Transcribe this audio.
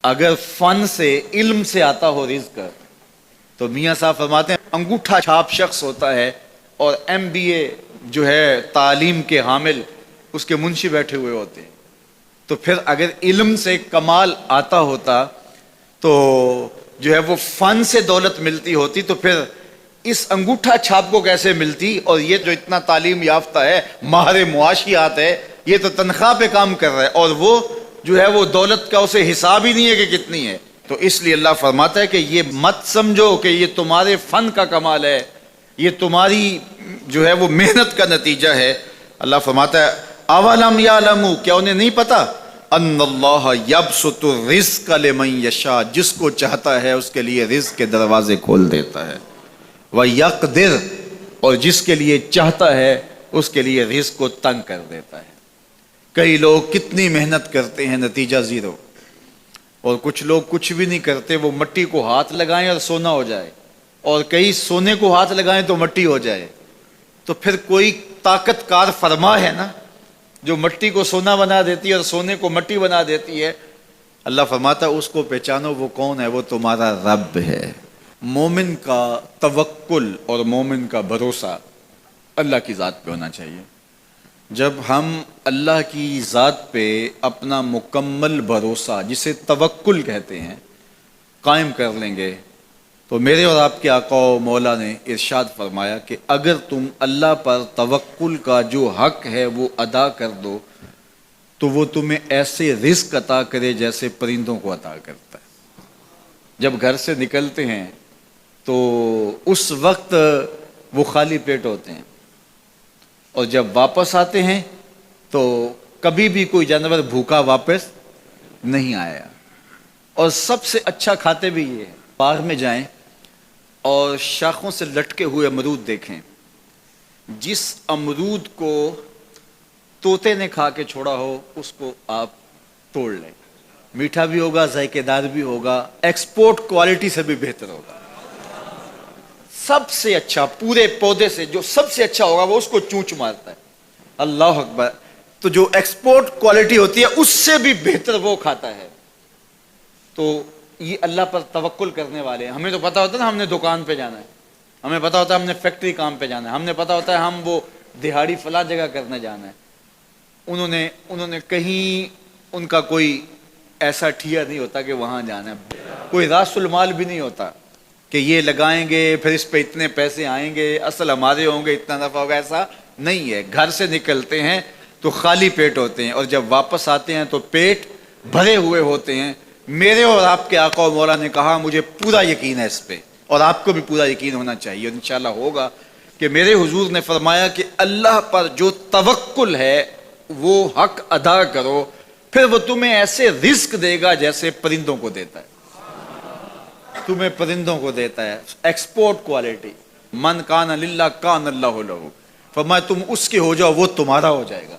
اگر فن سے علم سے آتا ہو رزق تو میاں صاحب فرماتے ہیں انگوٹھا چھاپ شخص ہوتا ہے اور MBA جو ہے تعلیم کے حامل اس کے منشی بیٹھے ہوئے ہوتے ہیں. تو پھر اگر علم سے کمال آتا ہوتا تو جو ہے وہ فن سے دولت ملتی ہوتی تو پھر اس انگوٹھا چھاپ کو کیسے ملتی. اور یہ جو اتنا تعلیم یافتہ ہے ماہر معاشیات ہے یہ تو تنخواہ پہ کام کر رہا ہے اور وہ جو ہے وہ دولت کا اسے حساب ہی نہیں ہے کہ کتنی ہے. تو اس لیے اللہ فرماتا ہے کہ یہ مت سمجھو کہ یہ تمہارے فن کا کمال ہے، یہ تمہاری جو ہے وہ محنت کا نتیجہ ہے. اللہ فرماتا ہے اولم یعلموا، کیا انہیں نہیں پتا ان اللہ یبسط الرزق لمن یشاء، جس کو چاہتا ہے اس کے لیے رزق کے دروازے کھول دیتا ہے، ویقدر، اور جس کے لیے چاہتا ہے اس کے لیے رزق کو تنگ کر دیتا ہے. کئی لوگ کتنی محنت کرتے ہیں نتیجہ زیرو، اور کچھ لوگ کچھ بھی نہیں کرتے، وہ مٹی کو ہاتھ لگائیں اور سونا ہو جائے، اور کئی سونے کو ہاتھ لگائیں تو مٹی ہو جائے. تو پھر کوئی طاقت کار فرما ہے نا جو مٹی کو سونا بنا دیتی ہے اور سونے کو مٹی بنا دیتی ہے. اللہ فرماتا ہے اس کو پہچانو، وہ کون ہے، وہ تمہارا رب ہے. مومن کا توکل اور مومن کا بھروسہ اللہ کی ذات پہ ہونا چاہیے. جب ہم اللہ کی ذات پہ اپنا مکمل بھروسہ، جسے توکل کہتے ہیں، قائم کر لیں گے تو میرے اور آپ کے آقا و مولا نے ارشاد فرمایا کہ اگر تم اللہ پر توکل کا جو حق ہے وہ ادا کر دو تو وہ تمہیں ایسے رزق عطا کرے جیسے پرندوں کو عطا کرتا ہے. جب گھر سے نکلتے ہیں تو اس وقت وہ خالی پیٹ ہوتے ہیں، اور جب واپس آتے ہیں تو کبھی بھی کوئی جانور بھوکا واپس نہیں آیا. اور سب سے اچھا کھاتے بھی یہ ہے. باغ میں جائیں اور شاخوں سے لٹکے ہوئے امرود دیکھیں، جس امرود کو طوطے نے کھا کے چھوڑا ہو اس کو آپ توڑ لیں، میٹھا بھی ہوگا، ذائقے دار بھی ہوگا، ایکسپورٹ کوالٹی سے بھی بہتر ہوگا. سب سے اچھا پورے پودے سے جو سب سے اچھا ہوگا وہ اس کو چونچ مارتا ہے. اللہ اکبر. تو جو ایکسپورٹ کوالٹی ہوتی ہے اس سے بھی بہتر وہ کھاتا ہے. تو یہ اللہ پر توکل کرنے والے ہیں. ہمیں تو پتا ہوتا ہے نا ہم نے دکان پہ جانا ہے، ہمیں پتا ہوتا ہے ہم نے فیکٹری کام پہ جانا ہے، ہم نے پتا ہوتا ہے ہم وہ دہاڑی فلاں جگہ کرنے جانا ہے. انہوں نے کہیں ان کا کوئی ایسا ٹھیا نہیں ہوتا کہ وہاں جانا ہے، کوئی راس المال بھی نہیں ہوتا کہ یہ لگائیں گے پھر اس پہ اتنے پیسے آئیں گے، اصل ہمارے ہوں گے، اتنا نفع ہوگا، ایسا نہیں ہے. گھر سے نکلتے ہیں تو خالی پیٹ ہوتے ہیں اور جب واپس آتے ہیں تو پیٹ بھرے ہوئے ہوتے ہیں. میرے اور آپ کے آقا و مولا نے کہا مجھے پورا یقین ہے اس پہ، اور آپ کو بھی پورا یقین ہونا چاہیے، اور انشاءاللہ ہوگا، کہ میرے حضور نے فرمایا کہ اللہ پر جو توکل ہے وہ حق ادا کرو، پھر وہ تمہیں ایسے رزق دے گا جیسے پرندوں کو دیتا ہے. تمہیں پرندوں کو دیتا ہے، ایکسپورٹ کوالٹی. من کان للہ کان اللہ لہ، فرمایا تم اس کے ہو جاؤ وہ تمہارا ہو جائے گا.